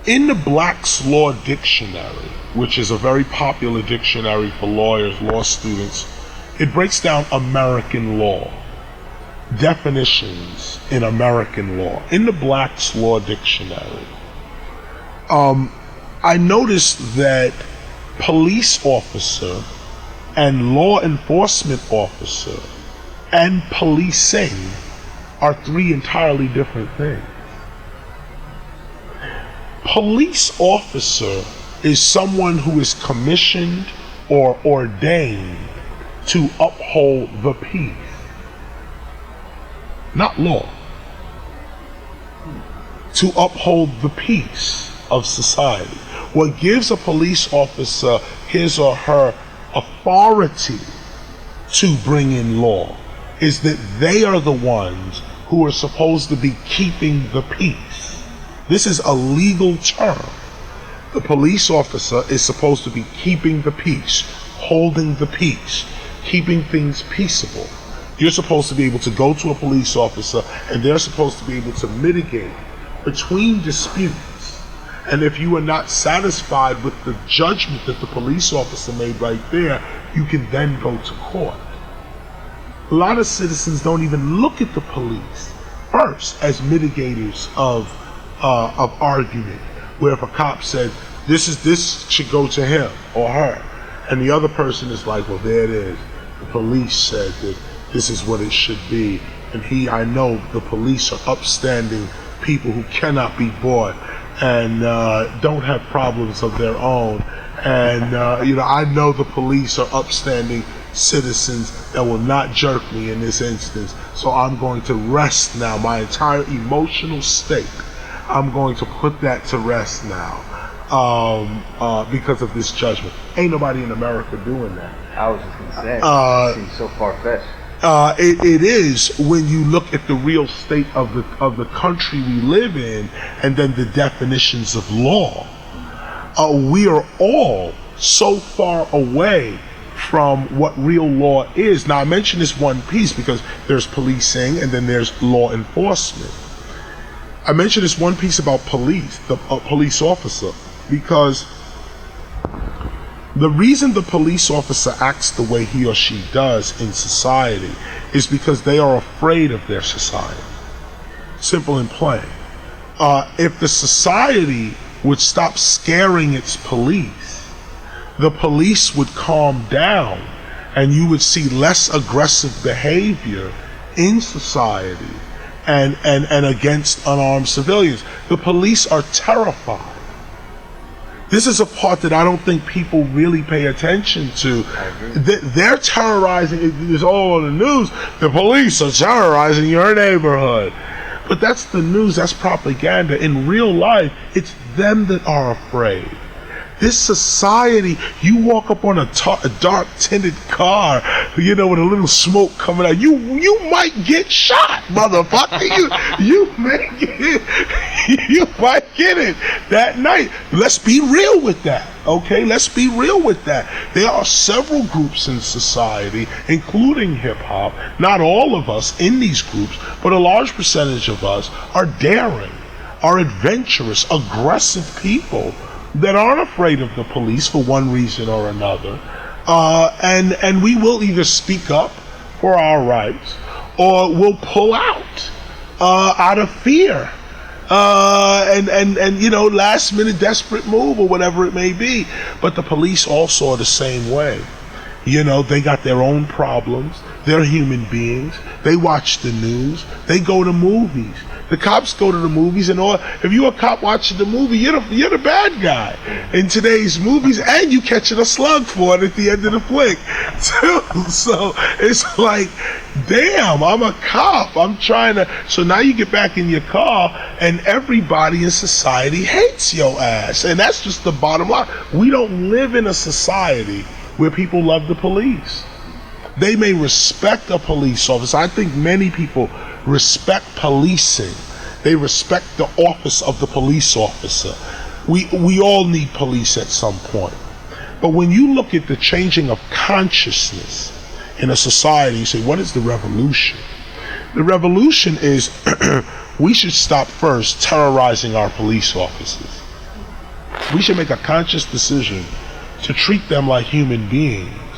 In the Black's Law Dictionary, which is a very popular dictionary for lawyers, law students, it breaks down American law, definitions in American law. In the Black's Law Dictionary, I noticed that police officer and law enforcement officer and policing are three entirely different things. Police officer is someone who is commissioned or ordained to uphold the peace, not law. To uphold the peace of society. What gives a police officer his or her authority to bring in law is that they are the ones who are supposed to be keeping the peace. This is a legal term. The police officer is supposed to be keeping the peace, holding the peace, keeping things peaceable. You're supposed to be able to go to a police officer and they're supposed to be able to mitigate between disputes. And if you are not satisfied with the judgment that the police officer made right there, you can then go to court. A lot of citizens don't even look at the police first as mitigators of argument, where if a cop said this should go to him or her, and the other person is like, well, there it is, the police said that this is what it should be, and I know the police are upstanding people who cannot be bought and don't have problems of their own, and I know the police are upstanding citizens that will not jerk me in this instance, so I'm going to rest now. My entire emotional state, I'm going to put that to rest now because of this judgment. Ain't nobody in America doing that. I was just gonna say, it seems so far-fetched. It is when you look at the real state of the country we live in, and then the definitions of law. We are all so far away from what real law is. Now, I mention this one piece because there's policing and then there's law enforcement. I mentioned this one piece about police, the police officer, because the reason the police officer acts the way he or she does in society is because they are afraid of their society. Simple and plain. If the society would stop scaring its police, the police would calm down and you would see less aggressive behavior in society and against unarmed civilians. The police are terrified. This is a part that I don't think people really pay attention to. They're terrorizing, it's all on the news, the police are terrorizing your neighborhood. But that's the news, that's propaganda. In real life, it's them that are afraid. This society, you walk up on a dark tinted car, with a little smoke coming out, you might get shot, motherfucker. you might get it that night. Let's be real with that, okay? Let's be real with that. There are several groups in society, including hip hop, not all of us in these groups, but a large percentage of us are daring, are adventurous, aggressive people that aren't afraid of the police for one reason or another, and we will either speak up for our rights or we'll pull out of fear, and last minute desperate move or whatever it may be. But the police also are the same way. They got their own problems. They're human beings. They watch the news. They go to movies. The cops go to the movies, and all. If you're a cop watching the movie, you're the bad guy in today's movies, and you catching a slug for it at the end of the flick too. So it's like, damn, I'm a cop. I'm trying to. So now you get back in your car, and everybody in society hates your ass, and that's just the bottom line. We don't live in a society where people love the police. They may respect a police officer. I think many people respect policing. They respect the office of the police officer. We all need police at some point. But when you look at the changing of consciousness in a society, you say, what is the revolution? The revolution is we should stop first terrorizing our police officers. We should make a conscious decision to treat them like human beings